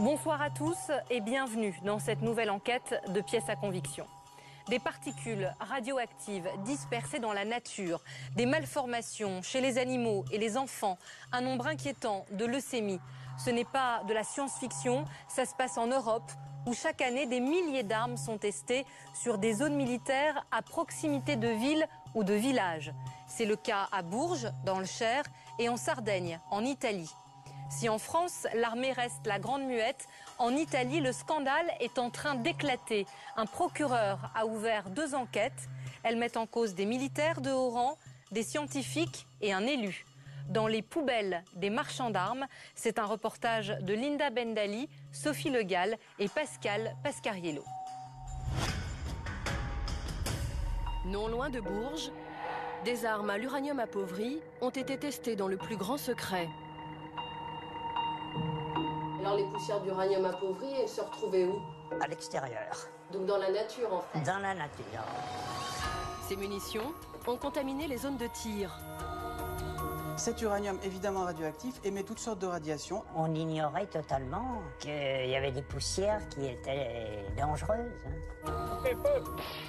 Bonsoir à tous et bienvenue dans cette nouvelle enquête de Pièces à conviction. Des particules radioactives dispersées dans la nature, des malformations chez les animaux et les enfants, un nombre inquiétant de leucémies. Ce n'est pas de la science-fiction, ça se passe en Europe où chaque année des milliers d'armes sont testées sur des zones militaires à proximité de villes ou de villages. C'est le cas à Bourges, dans le Cher, et en Sardaigne, en Italie. Si en France, l'armée reste la grande muette, en Italie, le scandale est en train d'éclater. Un procureur a ouvert 2 enquêtes. Elles mettent en cause des militaires de haut rang, des scientifiques et un élu. Dans les poubelles des marchands d'armes, c'est un reportage de Linda Bendali, Sophie Le Gall et Pascal Pascariello. Non loin de Bourges, des armes à l'uranium appauvri ont été testées dans le plus grand secret. Alors les poussières d'uranium appauvri, elles se retrouvaient où? À l'extérieur. Donc dans la nature en fait. Dans la nature. Ces munitions ont contaminé les zones de tir. Cet uranium évidemment radioactif émet toutes sortes de radiations. On ignorait totalement qu'il y avait des poussières qui étaient dangereuses.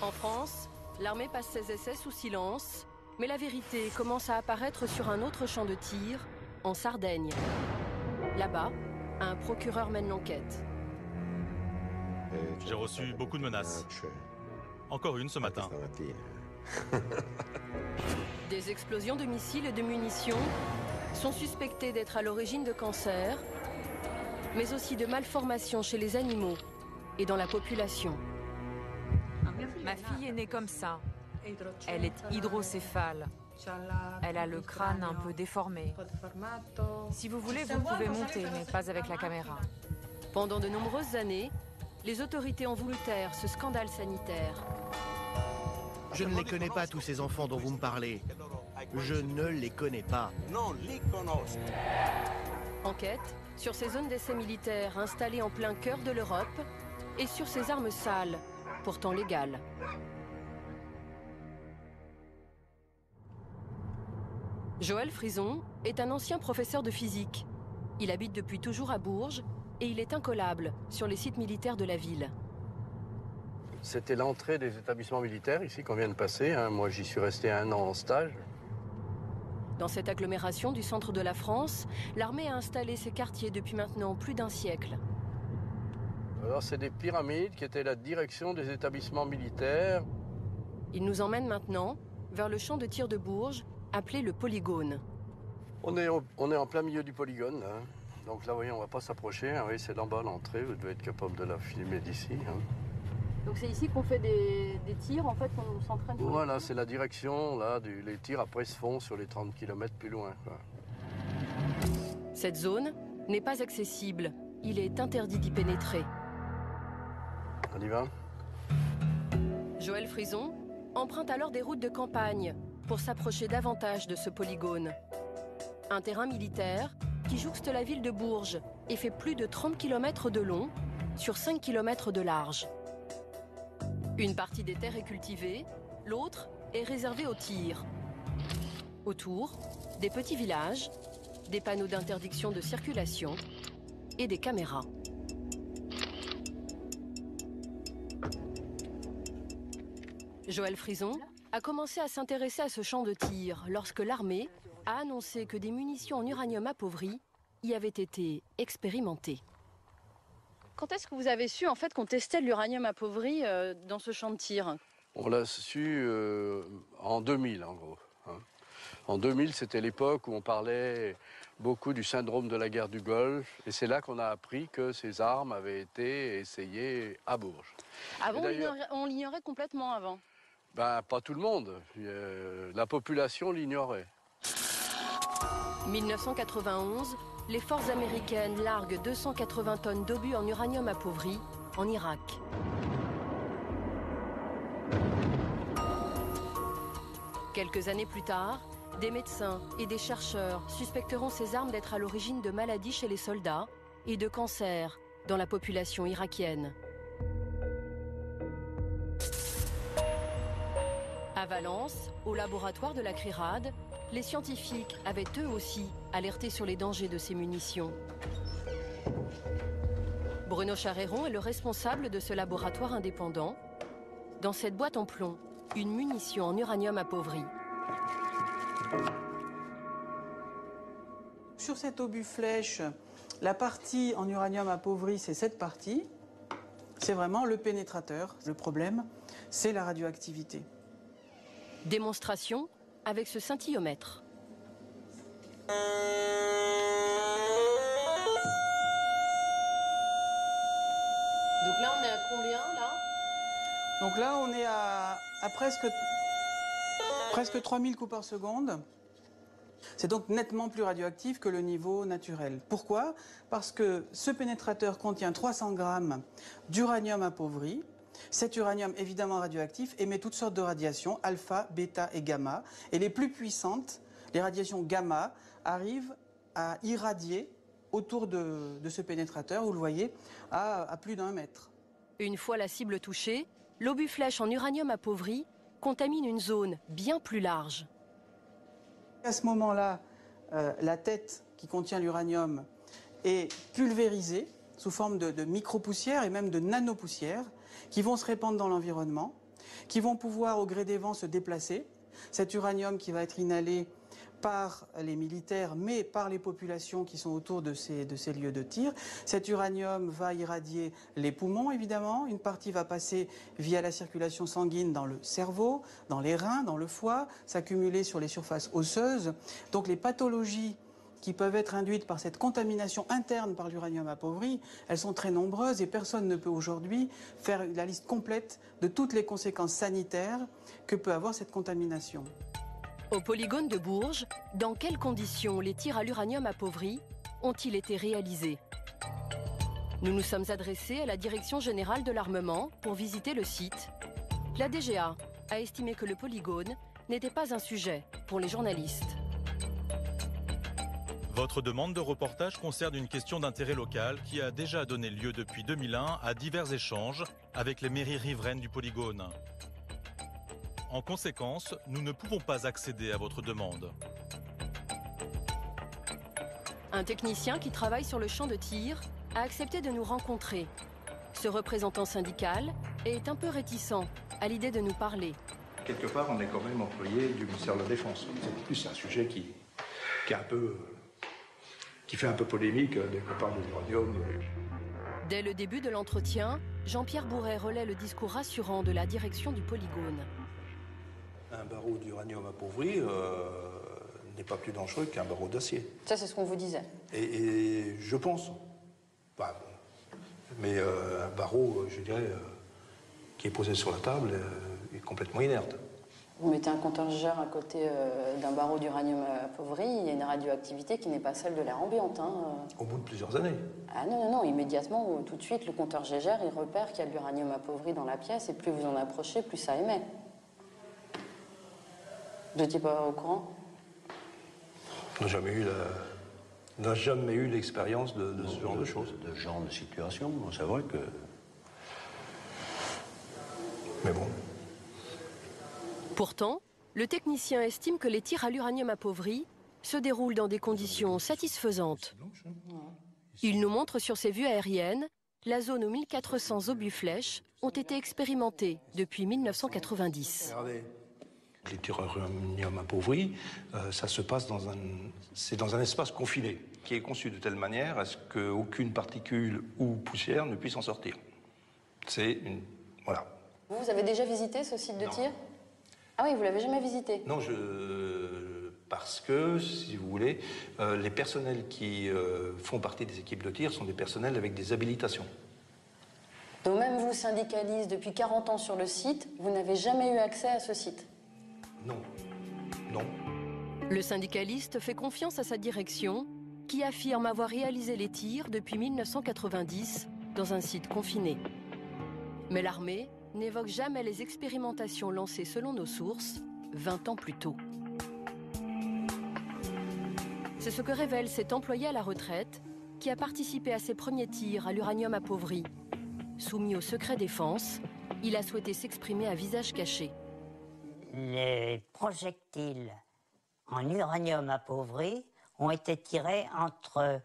En France, l'armée passe ses essais sous silence, mais la vérité commence à apparaître sur un autre champ de tir, en Sardaigne. Là-bas, un procureur mène l'enquête. J'ai reçu beaucoup de menaces. Encore une ce matin. Des explosions de missiles et de munitions sont suspectées d'être à l'origine de cancers, mais aussi de malformations chez les animaux et dans la population. Ma fille est née comme ça. Elle est hydrocéphale. Elle a le crâne un peu déformé. Si vous voulez, vous pouvez monter, mais pas avec la caméra. Pendant de nombreuses années, les autorités ont voulu taire ce scandale sanitaire. Je ne les connais pas, tous ces enfants dont vous me parlez. Je ne les connais pas. Enquête sur ces zones d'essais militaires installées en plein cœur de l'Europe et sur ces armes sales, pourtant légales. Joël Frison est un ancien professeur de physique. Il habite depuis toujours à Bourges et il est incollable sur les sites militaires de la ville. C'était l'entrée des établissements militaires ici qu'on vient de passer. Moi, j'y suis resté 1 an en stage. Dans cette agglomération du centre de la France, l'armée a installé ses quartiers depuis maintenant plus d'1 siècle. Alors, c'est des pyramides qui étaient la direction des établissements militaires. Il nous emmène maintenant vers le champ de tir de Bourges, appelé le polygone. On est en plein milieu du polygone. Donc là, vous voyez, on ne va pas s'approcher. Oui, c'est là-bas l'entrée. Vous devez être capable de la filmer d'ici. Donc c'est ici qu'on fait des tirs, en fait, qu'on s'entraîne. Voilà, c'est la direction. Là, les tirs après se font sur les 30 km plus loin. Cette zone n'est pas accessible. Il est interdit d'y pénétrer. On y va? Joël Frison emprunte alors des routes de campagne pour s'approcher davantage de ce polygone. Un terrain militaire qui jouxte la ville de Bourges et fait plus de 30 km de long sur 5 km de large. Une partie des terres est cultivée, l'autre est réservée aux tirs. Autour, des petits villages, des panneaux d'interdiction de circulation et des caméras. Joël Frison a commencé à s'intéresser à ce champ de tir lorsque l'armée a annoncé que des munitions en uranium appauvri y avaient été expérimentées. Quand est-ce que vous avez su en fait qu'on testait de l'uranium appauvri dans ce champ de tir? On l'a su en 2000 en gros. En 2000, c'était l'époque où on parlait beaucoup du syndrome de la guerre du Golfe. Et c'est là qu'on a appris que ces armes avaient été essayées à Bourges. Avant, on l'ignorait complètement avant? Ben, pas tout le monde. La population l'ignorait. 1991, les forces américaines larguent 280 tonnes d'obus en uranium appauvri en Irak. Quelques années plus tard, des médecins et des chercheurs suspecteront ces armes d'être à l'origine de maladies chez les soldats et de cancers dans la population irakienne. À Valence, au laboratoire de la CRIRAD, les scientifiques avaient eux aussi alerté sur les dangers de ces munitions. Bruno Charéron est le responsable de ce laboratoire indépendant. Dans cette boîte en plomb, une munition en uranium appauvri. Sur cet obus flèche, la partie en uranium appauvri, c'est cette partie. C'est vraiment le pénétrateur. Le problème, c'est la radioactivité. Démonstration avec ce scintillomètre. Donc là, on est à combien, là? Donc là, on est à presque 3000 coups par seconde. C'est donc nettement plus radioactif que le niveau naturel. Pourquoi? Parce que ce pénétrateur contient 300 grammes d'uranium appauvri. Cet uranium, évidemment radioactif, émet toutes sortes de radiations, alpha, bêta et gamma. Et les plus puissantes, les radiations gamma, arrivent à irradier autour de ce pénétrateur, vous le voyez, à plus d'1 mètre. Une fois la cible touchée, l'obus flèche en uranium appauvri contamine une zone bien plus large. À ce moment-là, la tête qui contient l'uranium est pulvérisée sous forme de micro-poussières et même de nano-poussières qui vont se répandre dans l'environnement, qui vont pouvoir au gré des vents se déplacer. Cet uranium qui va être inhalé par les militaires, mais par les populations qui sont autour de ces lieux de tir. Cet uranium va irradier les poumons, évidemment. Une partie va passer via la circulation sanguine dans le cerveau, dans les reins, dans le foie, s'accumuler sur les surfaces osseuses. Donc les pathologies qui peuvent être induites par cette contamination interne par l'uranium appauvri, elles sont très nombreuses et personne ne peut aujourd'hui faire la liste complète de toutes les conséquences sanitaires que peut avoir cette contamination. Au polygone de Bourges, dans quelles conditions les tirs à l'uranium appauvri ont-ils été réalisés? Nous nous sommes adressés à la Direction générale de l'armement pour visiter le site. La DGA a estimé que le polygone n'était pas un sujet pour les journalistes. Votre demande de reportage concerne une question d'intérêt local qui a déjà donné lieu depuis 2001 à divers échanges avec les mairies riveraines du polygone. En conséquence, nous ne pouvons pas accéder à votre demande. Un technicien qui travaille sur le champ de tir a accepté de nous rencontrer. Ce représentant syndical est un peu réticent à l'idée de nous parler. Quelque part, on est quand même employé du ministère de la Défense. C'est plus un sujet qui fait un peu polémique dès qu'on parle de l'uranium. Dès le début de l'entretien, Jean-Pierre Bourret relaie le discours rassurant de la direction du polygone. Un barreau d'uranium appauvri n'est pas plus dangereux qu'un barreau d'acier. Ça, c'est ce qu'on vous disait. Et je pense. Bah, mais un barreau, je dirais, qui est posé sur la table est complètement inerte. Vous mettez un compteur Geiger à côté d'un barreau d'uranium appauvri, il y a une radioactivité qui n'est pas celle de l'air ambiante. Au bout de plusieurs années. Ah non, immédiatement, tout de suite, le compteur Geiger, il repère qu'il y a de l'uranium appauvri dans la pièce, et plus vous en approchez, plus ça émet. Vous n'étiez pas au courant? On n'a jamais eu l'expérience de ce genre de choses. De ce genre de situation, c'est vrai que... Mais bon. Pourtant, le technicien estime que les tirs à l'uranium appauvri se déroulent dans des conditions satisfaisantes. Il nous montre sur ses vues aériennes la zone où 1400 obus flèches ont été expérimentés depuis 1990. Regardez. Les tirs à l'uranium appauvri, ça se passe dans un espace confiné, qui est conçu de telle manière à ce qu'aucune particule ou poussière ne puisse en sortir. Voilà. Vous avez déjà visité ce site de tir? Ah oui, vous l'avez jamais visité? Non, parce que, si vous voulez, les personnels qui font partie des équipes de tir sont des personnels avec des habilitations. Donc même vous, syndicaliste, depuis 40 ans sur le site, vous n'avez jamais eu accès à ce site? Non. Non. Le syndicaliste fait confiance à sa direction, qui affirme avoir réalisé les tirs depuis 1990 dans un site confiné. Mais l'armée n'évoque jamais les expérimentations lancées selon nos sources 20 ans plus tôt. C'est ce que révèle cet employé à la retraite qui a participé à ses premiers tirs à l'uranium appauvri. Soumis au secret défense, il a souhaité s'exprimer à visage caché. Les projectiles en uranium appauvri ont été tirés entre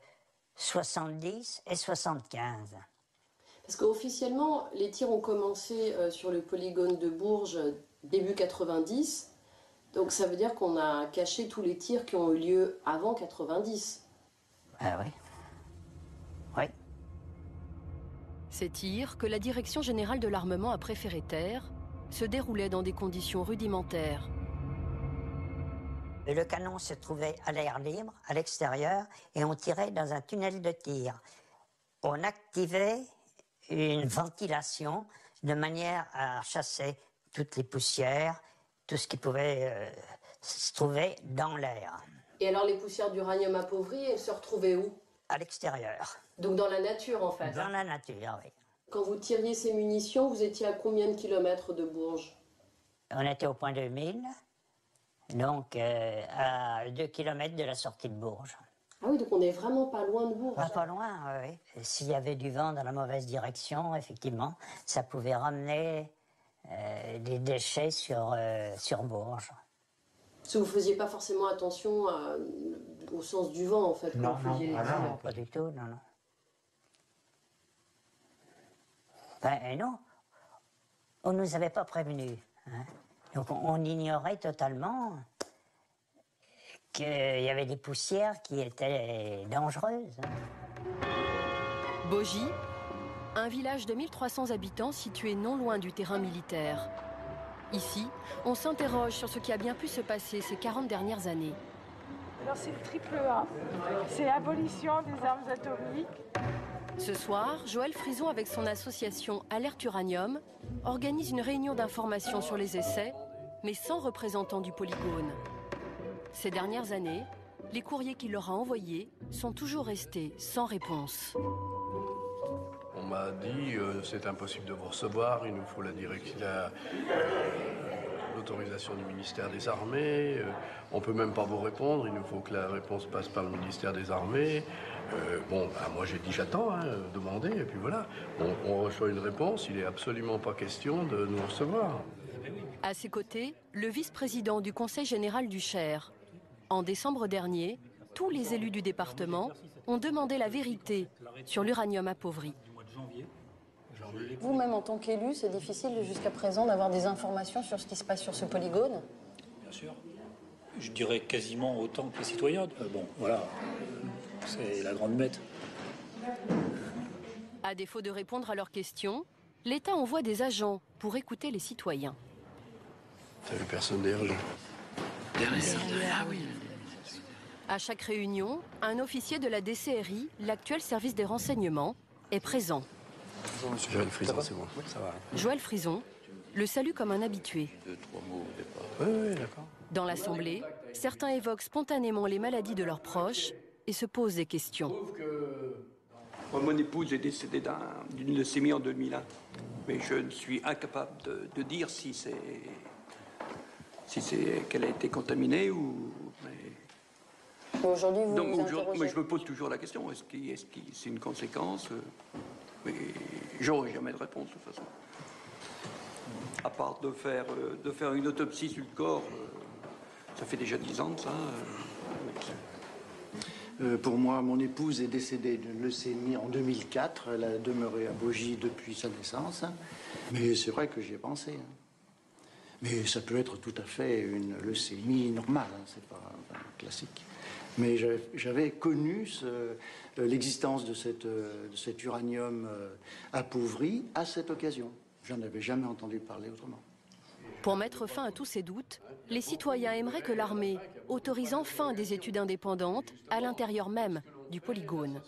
70 et 75. Parce qu'officiellement, les tirs ont commencé sur le polygone de Bourges début 90. Donc ça veut dire qu'on a caché tous les tirs qui ont eu lieu avant 90. Ah oui. Oui. Ces tirs, que la Direction générale de l'armement a préféré taire, se déroulaient dans des conditions rudimentaires. Le canon se trouvait à l'air libre, à l'extérieur, et on tirait dans un tunnel de tir. On activait une ventilation de manière à chasser toutes les poussières, tout ce qui pouvait se trouver dans l'air. Et alors les poussières d'uranium appauvri, elles se retrouvaient où? À l'extérieur. Donc dans la nature en fait? Dans la nature, oui. Quand vous tiriez ces munitions, vous étiez à combien de kilomètres de Bourges? On était au point 2000, donc à 2 km de la sortie de Bourges. Ah oui, donc on n'est vraiment pas loin de Bourges. Pas loin, oui. S'il y avait du vent dans la mauvaise direction, effectivement, ça pouvait ramener des déchets sur Bourges. Parce que vous ne faisiez pas forcément attention au sens du vent, en fait. Non, pas du tout, non. Ben non, on ne nous avait pas prévenus. Hein. Donc on ignorait totalement qu'il y avait des poussières qui étaient dangereuses. Bogie, un village de 1300 habitants situé non loin du terrain militaire. Ici, on s'interroge sur ce qui a bien pu se passer ces 40 dernières années. Alors c'est le triple A, c'est l'abolition des armes atomiques. Ce soir, Joël Frison, avec son association Alerte Uranium, organise une réunion d'information sur les essais, mais sans représentant du polygone. Ces dernières années, les courriers qu'il leur a envoyés sont toujours restés sans réponse. On m'a dit c'est impossible de vous recevoir, il nous faut l'autorisation du ministère des Armées, on ne peut même pas vous répondre, il nous faut que la réponse passe par le ministère des Armées. Moi j'ai dit j'attends, demandez, et puis voilà. On reçoit une réponse, il n'est absolument pas question de nous recevoir. À ses côtés, le vice-président du Conseil général du Cher. En décembre dernier, tous les élus du département ont demandé la vérité sur l'uranium appauvri. Vous-même, en tant qu'élu, c'est difficile jusqu'à présent d'avoir des informations sur ce qui se passe sur ce polygone? Bien sûr. Je dirais quasiment autant que les citoyens. Voilà, c'est la grande mette. À défaut de répondre à leurs questions, l'État envoie des agents pour écouter les citoyens. T'as vu personne derrière? Ah oui. À chaque réunion, un officier de la DCRI, l'actuel service des renseignements, est présent. Bonjour, monsieur Joël Frison, c'est bon. Ça va. Joël Frison le salue comme un habitué. 2-3 mots au départ. Oui, d'accord. Dans l'Assemblée, certains évoquent spontanément les maladies de leurs proches et se posent des questions. Mon épouse est décédée d'une leucémie en 2001, mais je suis incapable de dire si c'est qu'elle a été contaminée ou. Aujourd'hui, vous interrogez. Mais je me pose toujours la question, est-ce que c'est une conséquence? Mais j'aurai jamais de réponse de toute façon. À part de faire une autopsie sur le corps, ça fait déjà 10 ans de ça. Pour moi, mon épouse est décédée d'une leucémie en 2004. Elle a demeuré à Bogie depuis sa naissance. Mais c'est vrai que j'y ai pensé. Mais ça peut être tout à fait une leucémie normale, c'est pas classique. Mais j'avais connu l'existence de cet uranium appauvri à cette occasion. Je n'en avais jamais entendu parler autrement. Pour mettre fin à tous ces doutes, les citoyens aimeraient que l'armée autorise enfin des études indépendantes à l'intérieur même du polygone.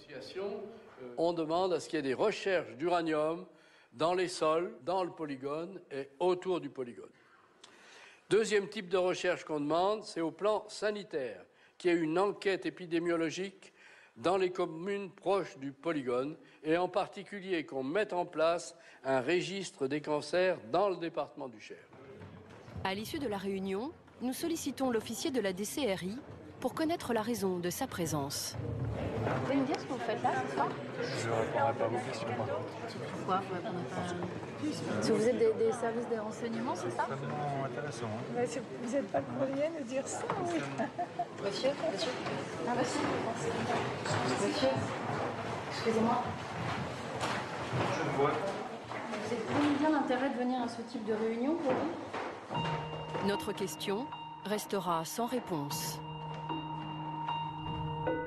On demande à ce qu'il y ait des recherches d'uranium dans les sols, dans le polygone et autour du polygone. Deuxième type de recherche qu'on demande, c'est au plan sanitaire, qu'il y ait une enquête épidémiologique dans les communes proches du polygone et en particulier qu'on mette en place un registre des cancers dans le département du Cher. À l'issue de la réunion, nous sollicitons l'officier de la DCRI pour connaître la raison de sa présence. Vous pouvez me dire ce que vous faites là ce soir? Je ne répondrai pas à vos questions. Pourquoi vous répondez pas? Parce que vous êtes des services des renseignements, c'est ça? C'est extrêmement intéressant. Mais vous n'êtes pas le premier de dire ça, oui. Monsieur. Ah, monsieur. Monsieur, excusez-moi. Je ne Vous comprenez bien l'intérêt de venir à ce type de réunion pour vous? Notre question restera sans réponse.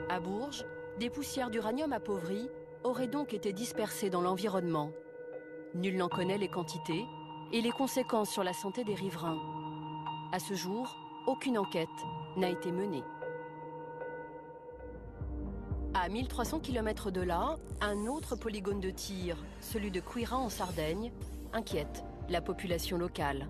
À Bourges, des poussières d'uranium appauvri auraient donc été dispersées dans l'environnement. Nul n'en connaît les quantités et les conséquences sur la santé des riverains. À ce jour, aucune enquête n'a été menée. À 1300 km de là, un autre polygone de tir, celui de Queyras en Sardaigne, inquiète la population locale.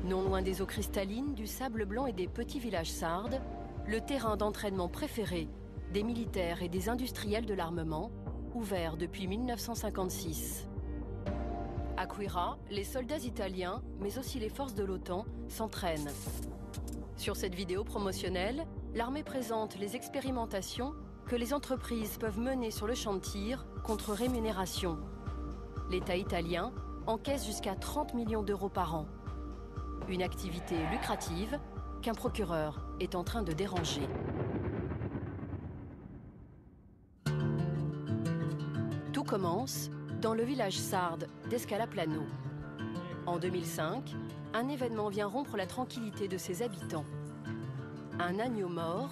Non loin des eaux cristallines, du sable blanc et des petits villages sardes, le terrain d'entraînement préféré des militaires et des industriels de l'armement, ouvert depuis 1956. À Queyras, les soldats italiens, mais aussi les forces de l'OTAN, s'entraînent. Sur cette vidéo promotionnelle, l'armée présente les expérimentations que les entreprises peuvent mener sur le champ de tir contre rémunération. L'État italien encaisse jusqu'à 30 millions d'euros par an. Une activité lucrative qu'un procureur est en train de déranger. Tout commence dans le village sarde d'Escalaplano. En 2005, un événement vient rompre la tranquillité de ses habitants. Un agneau mort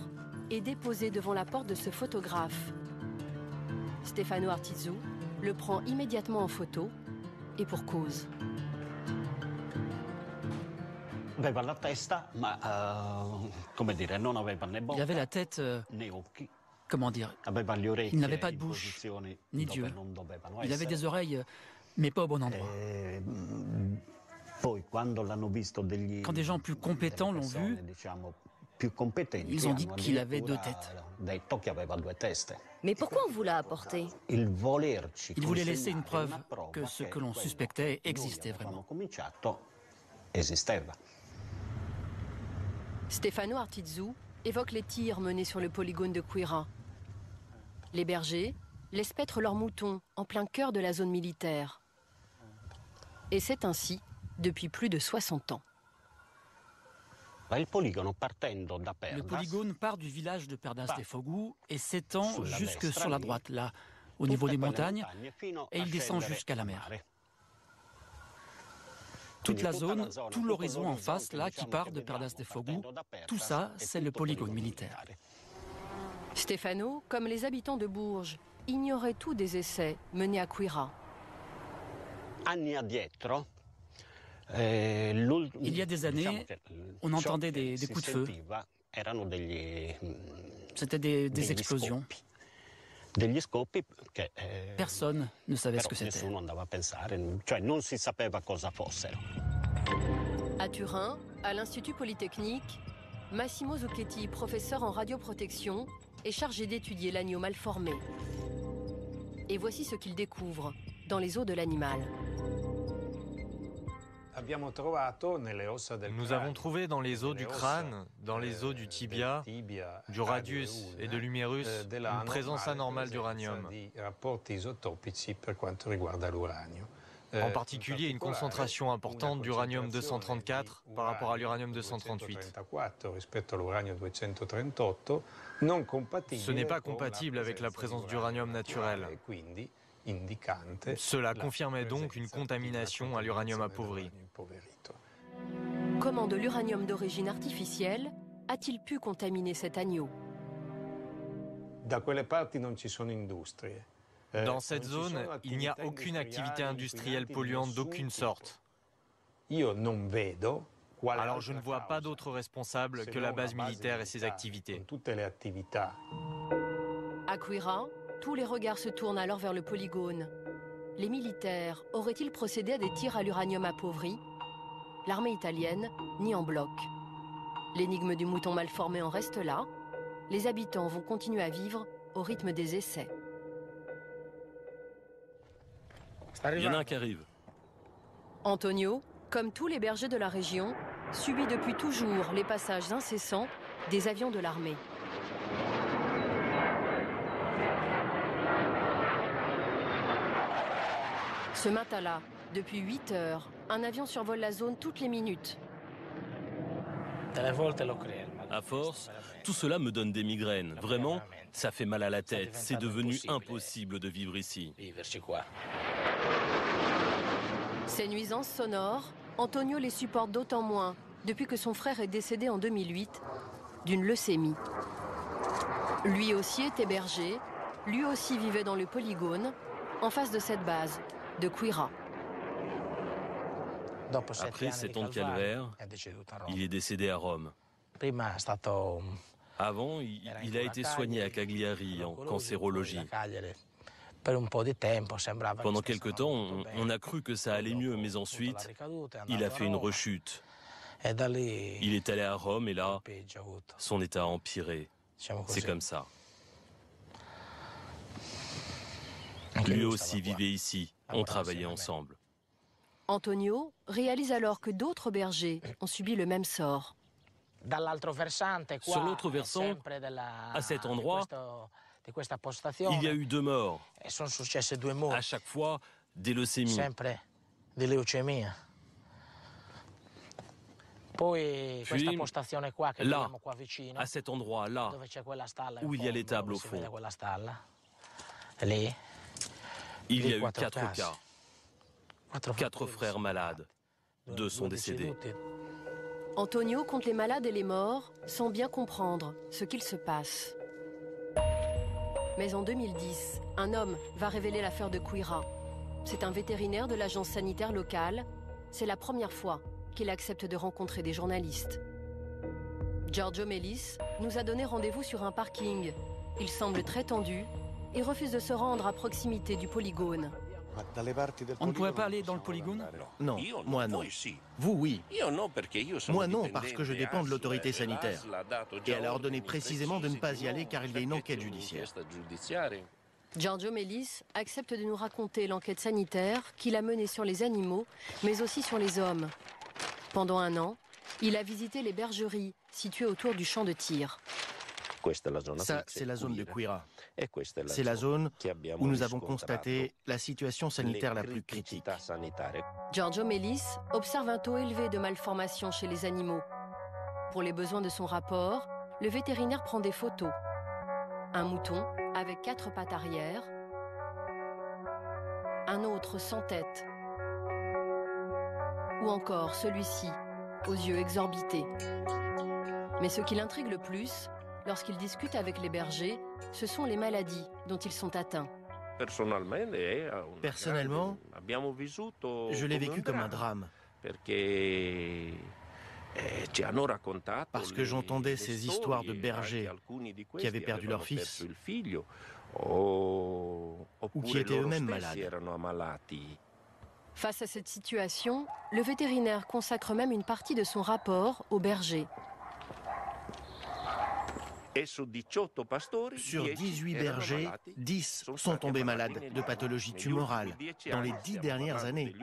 est déposé devant la porte de ce photographe. Stefano Artizzu le prend immédiatement en photo et pour cause. Il avait la tête, comment dire, il n'avait pas de bouche, ni d'yeux. Il avait des oreilles, mais pas au bon endroit. Quand des gens plus compétents l'ont vu, ils ont dit qu'il avait 2 têtes. Mais pourquoi on vous l'a apporté? Il voulait laisser une preuve que ce que l'on suspectait existait vraiment. Stefano Artizzu évoque les tirs menés sur le polygone de Queyras. Les bergers laissent paître leurs moutons en plein cœur de la zone militaire. Et c'est ainsi depuis plus de 60 ans. Le polygone part du village de Perdas de Fogu et s'étend jusque sur la droite, là, au niveau des montagnes, et il descend jusqu'à la mer. Toute la zone, tout l'horizon en face, là, qui part de Perdas de Fogu, tout ça, c'est le polygone militaire. Stefano, comme les habitants de Bourges, ignorait tout des essais menés à Queyras. Il y a des années, on entendait des coups de feu. C'était des explosions. Personne ne savait ce que c'était. À Turin, à l'Institut Polytechnique, Massimo Zucchetti, professeur en radioprotection, est chargé d'étudier l'agneau mal formé. Et voici ce qu'il découvre dans les os de l'animal. Nous avons trouvé dans les os du crâne, dans les os du tibia, du radius et de l'humérus une présence anormale d'uranium. En particulier une concentration importante d'uranium-234 par rapport à l'uranium-238. Ce n'est pas compatible avec la présence d'uranium naturel. Cela confirmait donc une contamination à l'uranium appauvri. Comment de l'uranium d'origine artificielle a-t-il pu contaminer cet agneau? Dans cette zone, il n'y a aucune activité industrielle polluante d'aucune sorte. Alors je ne vois pas d'autre responsable que la base militaire et ses activités. À Queyras, tous les regards se tournent alors vers le polygone. Les militaires auraient-ils procédé à des tirs à l'uranium appauvri? L'armée italienne nie en bloc. L'énigme du mouton mal formé en reste là. Les habitants vont continuer à vivre au rythme des essais. Il y en a un qui arrive. Antonio, comme tous les bergers de la région, subit depuis toujours les passages incessants des avions de l'armée. Ce matin-là, depuis 8 heures, un avion survole la zone toutes les minutes. À force, tout cela me donne des migraines. Vraiment, Ça fait mal à la tête, c'est devenu impossible de vivre ici. Ces nuisances sonores, Antonio les supporte d'autant moins depuis que son frère est décédé en 2008 d'une leucémie. Lui aussi est hébergé, lui aussi vivait dans le polygone, en face de cette base, de Quira. Après 7 ans de calvaire, il est décédé à Rome. Avant, il a été soigné à Cagliari en cancérologie. Pendant quelque temps, on a cru que ça allait mieux, mais ensuite, il a fait une rechute. Il est allé à Rome et là, son état a empiré. C'est comme ça. Lui aussi vivait ici. On travaillait ensemble. Antonio réalise alors que d'autres bergers ont subi le même sort. Sur l'autre versant, à cet endroit, il y a eu 2 morts. À chaque fois, des leucémies. Puis, là, à cet endroit-là, où il y a l'étable au fond, il y a eu 4 cas. 4 frères malades. 2 sont décédés. Antonio compte les malades et les morts sans bien comprendre ce qu'il se passe. Mais en 2010, un homme va révéler l'affaire de Quira. C'est un vétérinaire de l'agence sanitaire locale. C'est la première fois qu'il accepte de rencontrer des journalistes. Giorgio Mellis nous a donné rendez-vous sur un parking. Il semble très tendu et refuse de se rendre à proximité du polygone. On ne pourrait pas aller dans le polygone? Non, moi non. Vous, oui. Moi non, parce que je dépends de l'autorité sanitaire. Et elle a ordonné précisément de ne pas y aller car il y a une enquête judiciaire. Giorgio Mellis accepte de nous raconter l'enquête sanitaire qu'il a menée sur les animaux, mais aussi sur les hommes. Pendant 1 an, il a visité les bergeries situées autour du champ de tir. Ça, c'est la zone de Quira. C'est la zone où nous avons constaté la situation sanitaire la plus critique. Giorgio Mellis observe un taux élevé de malformations chez les animaux. Pour les besoins de son rapport, le vétérinaire prend des photos. Un mouton avec 4 pattes arrière, un autre sans tête, ou encore celui-ci, aux yeux exorbités. Mais ce qui l'intrigue le plus, lorsqu'il discute avec les bergers, ce sont les maladies dont ils sont atteints. Personnellement, je l'ai vécu comme un drame. Parce que j'entendais ces histoires de bergers qui avaient perdu leur fils ou qui étaient eux-mêmes malades. Face à cette situation, le vétérinaire consacre même une partie de son rapport aux bergers. Sur 18 bergers, 10 sont tombés malades de pathologies tumorales dans les 10 dernières années.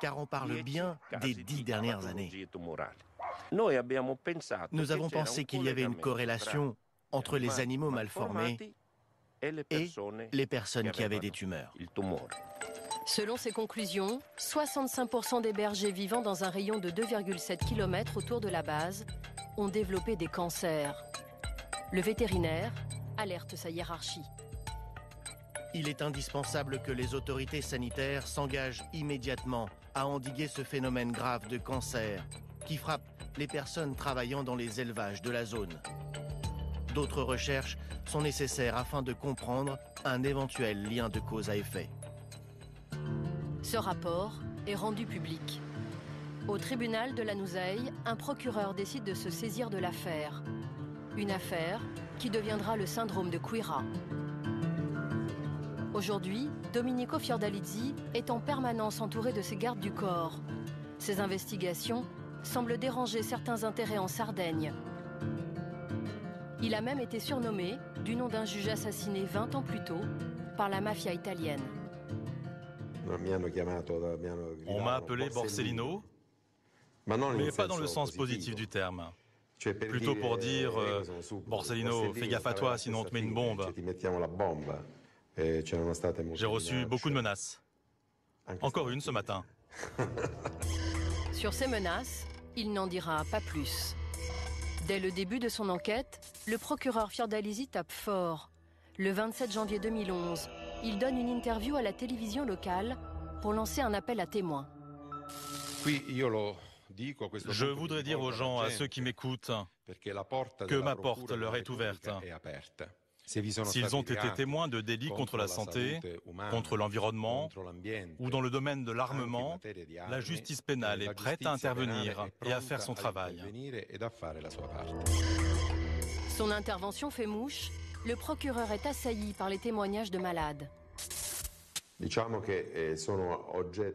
Car on parle bien des 10 dernières années. Nous avons pensé qu'il y avait une corrélation entre les animaux malformés et les personnes qui avaient des tumeurs. Selon ses conclusions, 65% des bergers vivant dans un rayon de 2,7 km autour de la base ont développé des cancers. Le vétérinaire alerte sa hiérarchie. Il est indispensable que les autorités sanitaires s'engagent immédiatement à endiguer ce phénomène grave de cancer qui frappe les personnes travaillant dans les élevages de la zone. D'autres recherches sont nécessaires afin de comprendre un éventuel lien de cause à effet. Ce rapport est rendu public. Au tribunal de Lanusei, un procureur décide de se saisir de l'affaire. Une affaire qui deviendra le syndrome de Quira. Aujourd'hui, Domenico Fiordalizzi est en permanence entouré de ses gardes du corps. Ces investigations semblent déranger certains intérêts en Sardaigne. Il a même été surnommé, du nom d'un juge assassiné 20 ans plus tôt, par la mafia italienne. On m'a appelé Borsellino, mais pas dans le sens positif du terme. Plutôt pour dire Borsellino, fais gaffe à toi, sinon on te met une bombe. J'ai reçu beaucoup de menaces. Encore une ce matin. Sur ces menaces, il n'en dira pas plus. Dès le début de son enquête, le procureur Fiordalisi tape fort. Le 27 janvier 2011, il donne une interview à la télévision locale pour lancer un appel à témoins. Je voudrais dire aux gens, à ceux qui m'écoutent, que ma porte leur est ouverte. S'ils ont été témoins de délits contre la santé, contre l'environnement ou dans le domaine de l'armement, la justice pénale est prête à intervenir et à faire son travail. Son intervention fait mouche. Le procureur est assailli par les témoignages de malades.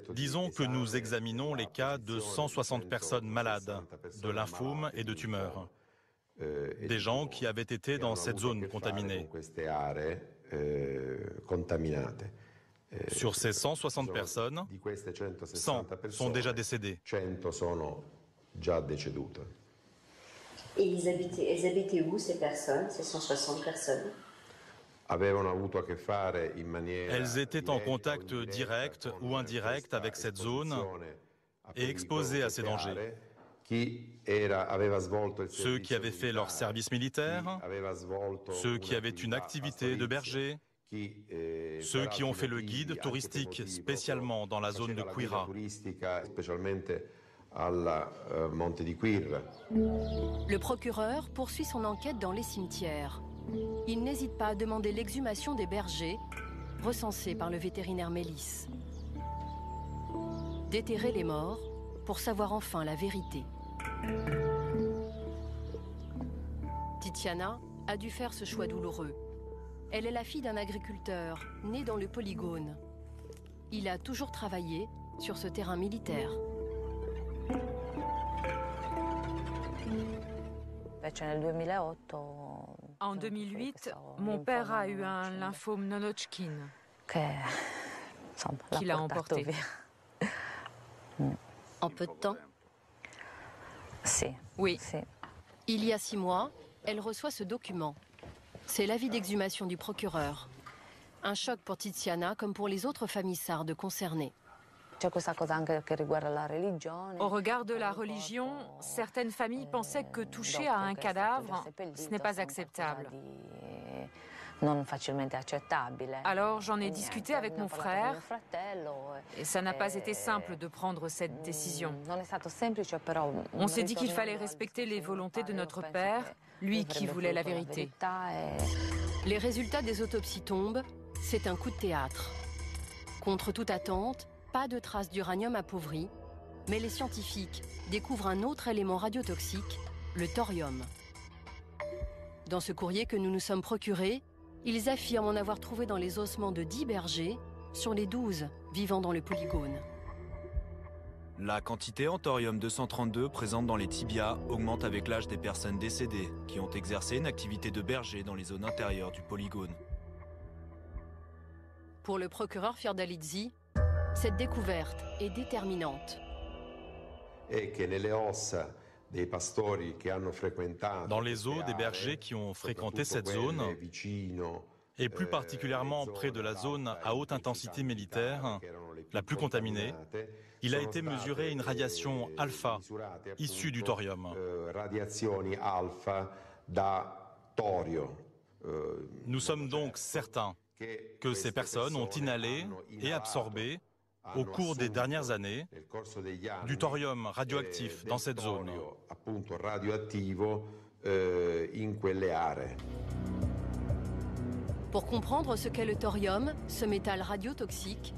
Disons que nous examinons les cas de 160 personnes malades de lymphome et de tumeurs. Des gens qui avaient été dans cette zone contaminée. Sur ces 160 personnes, 100 sont déjà décédées. Et elles habitaient où ces personnes, ces 160 personnes? Elles étaient en contact direct ou indirect avec cette zone et exposées à ces dangers. Ceux qui avaient fait leur service militaire, ceux qui avaient une activité de berger, ceux qui ont fait le guide touristique spécialement dans la zone de Quirra. Le procureur poursuit son enquête dans les cimetières. Il n'hésite pas à demander l'exhumation des bergers, recensés par le vétérinaire Mélis. Déterrer les morts pour savoir enfin la vérité. Tiziana a dû faire ce choix douloureux. Elle est la fille d'un agriculteur né dans le polygone. Il a toujours travaillé sur ce terrain militaire. En 2008, mon père a eu un lymphome non-Hodgkin qu'il a emporté. En peu de temps? Oui. Il y a 6 mois, elle reçoit ce document. C'est l'avis d'exhumation du procureur. Un choc pour Tiziana comme pour les autres familles sardes concernées. Au regard de la religion, certaines familles pensaient que toucher à un cadavre, ce n'est pas acceptable. Alors j'en ai discuté avec mon frère et ça n'a pas été simple de prendre cette décision. On s'est dit qu'il fallait respecter les volontés de notre père, lui qui voulait la vérité. Les résultats des autopsies tombent, c'est un coup de théâtre. Contre toute attente, pas de traces d'uranium appauvri, mais les scientifiques découvrent un autre élément radiotoxique, le thorium. Dans ce courrier que nous nous sommes procurés, ils affirment en avoir trouvé dans les ossements de 10 bergers sur les 12 vivant dans le polygone. La quantité en thorium-232 présente dans les tibias augmente avec l'âge des personnes décédées qui ont exercé une activité de berger dans les zones intérieures du polygone. Pour le procureur Fiordalisi, cette découverte est déterminante. Dans les os des bergers qui ont fréquenté cette zone, et plus particulièrement près de la zone à haute intensité militaire, la plus contaminée, il a été mesuré une radiation alpha issue du thorium. Nous sommes donc certains que ces personnes ont inhalé et absorbé, au cours des dernières années, du thorium radioactif dans cette zone. Pour comprendre ce qu'est le thorium, ce métal radiotoxique,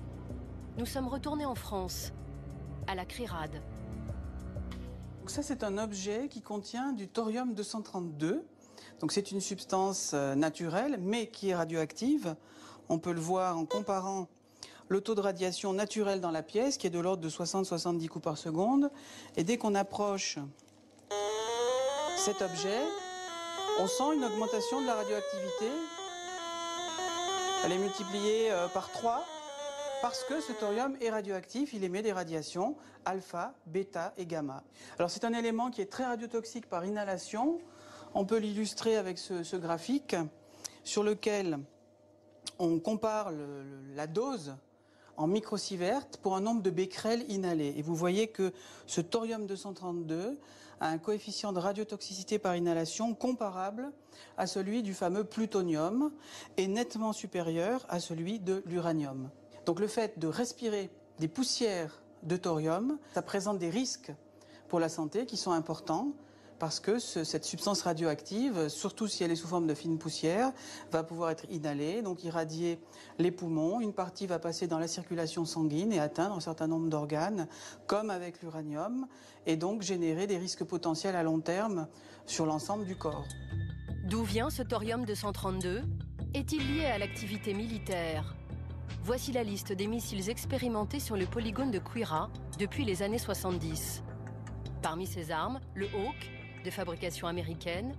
nous sommes retournés en France, à la CRIRAD. Donc ça, c'est un objet qui contient du thorium-232. Donc c'est une substance naturelle, mais qui est radioactive. On peut le voir en comparant le taux de radiation naturel dans la pièce, qui est de l'ordre de 60-70 coups par seconde. Et dès qu'on approche cet objet, on sent une augmentation de la radioactivité. Elle est multipliée par 3, parce que ce thorium est radioactif, il émet des radiations alpha, bêta et gamma. Alors c'est un élément qui est très radiotoxique par inhalation. On peut l'illustrer avec ce graphique sur lequel on compare la dose en microsievert pour un nombre de becquerels inhalés. Et vous voyez que ce thorium-232 a un coefficient de radiotoxicité par inhalation comparable à celui du fameux plutonium et nettement supérieur à celui de l'uranium. Donc le fait de respirer des poussières de thorium, ça présente des risques pour la santé qui sont importants parce que cette substance radioactive, surtout si elle est sous forme de fine poussière, va pouvoir être inhalée, donc irradier les poumons. Une partie va passer dans la circulation sanguine et atteindre un certain nombre d'organes, comme avec l'uranium, et donc générer des risques potentiels à long terme sur l'ensemble du corps. D'où vient ce thorium-232 ? Est-il lié à l'activité militaire ? Voici la liste des missiles expérimentés sur le polygone de Quirra depuis les années 70. Parmi ces armes, le Hawk, de fabrication américaine,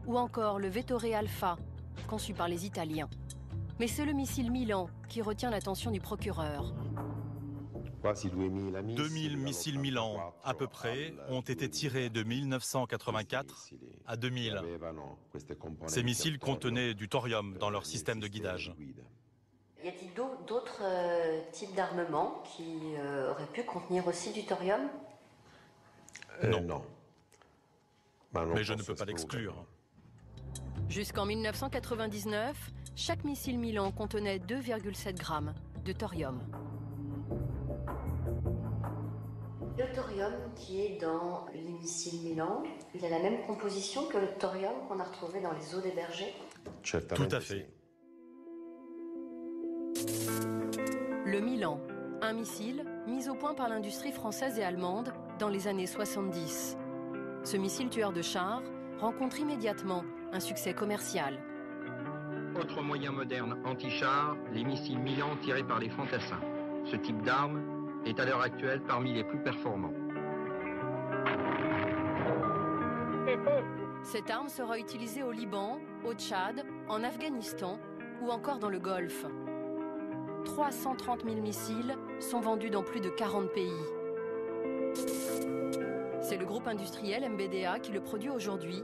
ou encore le Vettore Alpha, conçu par les Italiens. Mais c'est le missile Milan qui retient l'attention du procureur. 2000 missiles Milan, à peu près, ont été tirés de 1984 à 2000. Ces missiles contenaient du thorium dans leur système de guidage. Y a-t-il d'autres types d'armements qui auraient pu contenir aussi du thorium ? Non. Mais je ne peux pas l'exclure. Jusqu'en 1999, chaque missile Milan contenait 2,7 grammes de thorium. Le thorium qui est dans les missiles Milan, il a la même composition que le thorium qu'on a retrouvé dans les os des bergers ? Tout à fait. Le Milan, un missile mis au point par l'industrie française et allemande dans les années 70. Ce missile tueur de chars rencontre immédiatement un succès commercial. Autre moyen moderne anti-char, les missiles Milan tirés par les fantassins. Ce type d'arme est à l'heure actuelle parmi les plus performants. Cette arme sera utilisée au Liban, au Tchad, en Afghanistan ou encore dans le Golfe. 330 000 missiles sont vendus dans plus de 40 pays. C'est le groupe industriel MBDA qui le produit aujourd'hui,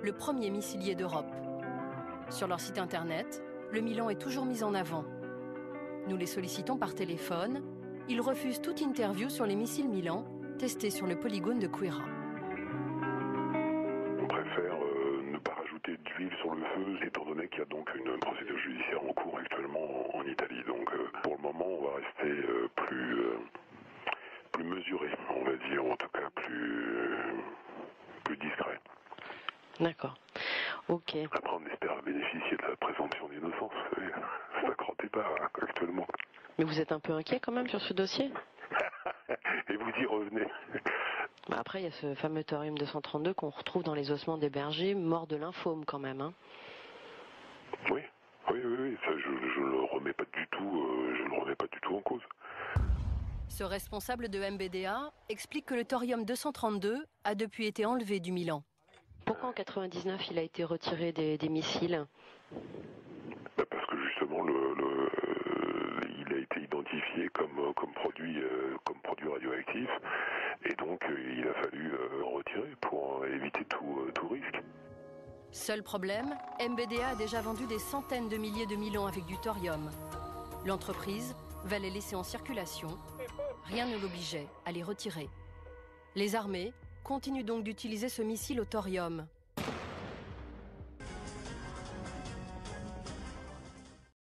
le premier missilier d'Europe. Sur leur site internet, le Milan est toujours mis en avant. Nous les sollicitons par téléphone. Ils refusent toute interview sur les missiles Milan testés sur le polygone de Quirra. On préfère ne pas rajouter d'huile sur le feu, étant donné qu'il y a donc une procédure judiciaire en cours actuellement en Italie. Donc pour le moment, on va rester plus mesuré, on va dire, en tout cas plus discret. D'accord. Ok. Après, on espère bénéficier de la présomption d'innocence. Ça crotte pas actuellement. Mais vous êtes un peu inquiet quand même sur ce dossier ? Et vous y revenez. Après, il y a ce fameux thorium-232 qu'on retrouve dans les ossements des bergers, morts de lymphome quand même. Hein. Oui. Ça, je ne le remets pas du tout en cause. Ce responsable de MBDA explique que le thorium-232 a depuis été enlevé du Milan. Pourquoi en 1999 il a été retiré des missiles ? Parce que justement, il a été identifié comme produit radioactif, et donc il a fallu retirer pour éviter tout risque. Seul problème, MBDA a déjà vendu des centaines de milliers de Milan avec du thorium. L'entreprise va les laisser en circulation. Rien ne l'obligeait à les retirer. Les armées continuent donc d'utiliser ce missile au thorium.